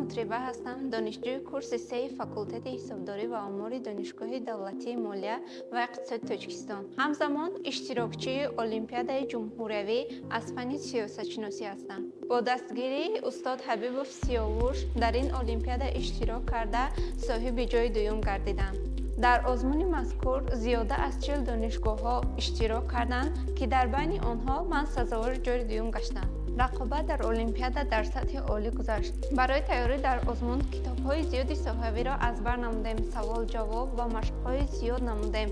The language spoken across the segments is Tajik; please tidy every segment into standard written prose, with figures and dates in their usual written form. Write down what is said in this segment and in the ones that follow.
Мутриба ҳастам. Донишҷӯи курси 3 факултети ҳисобдорӣ ва омори Донишгоҳи давлатии молия ва иқтисоди Тоҷикистон. Ҳамзамон иштирокчии Олимпиадаи ҷумҳуриявӣ аз фанни сиёсатшиносӣ ҳастам. Бо дастгирии устод Ҳабибов Сиёвуш дар ин олимпиада иштирок карда соҳиби ҷойи дуюм гардидам. Дар озмуни мазкур зиёда аз 40 донишгоҳҳо иштирок карданд, ки дар байни онҳо ман сазовори ҷойи дуюм гаштам. Рақобат дар олимпиада дар сатҳи олӣ гузашт. Барои тайёрӣ дар озмун китобҳои зиёди соҳавиро аз бар намудем, савол-ҷавоб ва машқҳои зиёд намудем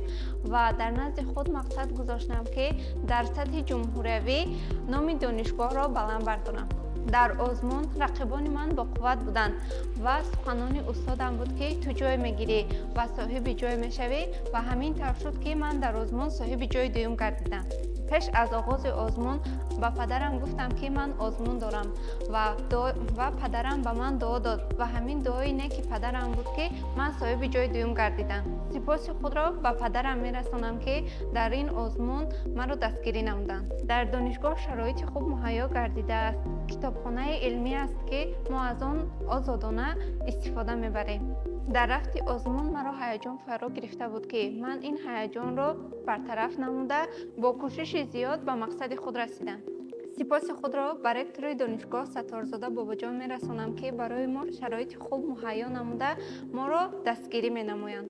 ва дар назди худ мақсад гузоштам, ки дар сатҳи ҷумҳуриявӣ номи донишгоҳро баланд бардорам. Дар озмун рақибони ман боқувват буданд ва суханони устодам буд, ки ту ҷой мегирӣ ва соҳиби ҷой мешавӣ ва ҳамин тавр шуд, ки ман дар озмун соҳиби ҷойи дуюм гардидам. Пеш аз оғози озмун ба падарам гуфтам, ки ман озмун дорам ва падарам ба ман дуо дод ва ҳамин дуои неки падарам буд, ки ман соҳиби ҷойи дуюм гардидам. Сипоси худро ба падарам мерасонам, ки дар ин озмун маро дастгирӣ намуданд. Дар донишгоҳ шароити хуб муҳайё гардидааст. Китобхонаи илмӣ аст, ки мо аз он озодона истифода мебарем. Дар рафти озмун маро ҳаяҷон фаро гирифта буд, ки ман ин ҳаяҷонро бартараф намуда бо кӯшиши зиёд ба мақсади худ расидам. Сипоси худро ба ректори донишгоҳ Сатторзода Бобоҷон мерасонам, ки барои мо шароити хуб муҳайё намуда моро дастгирӣ менамоянд.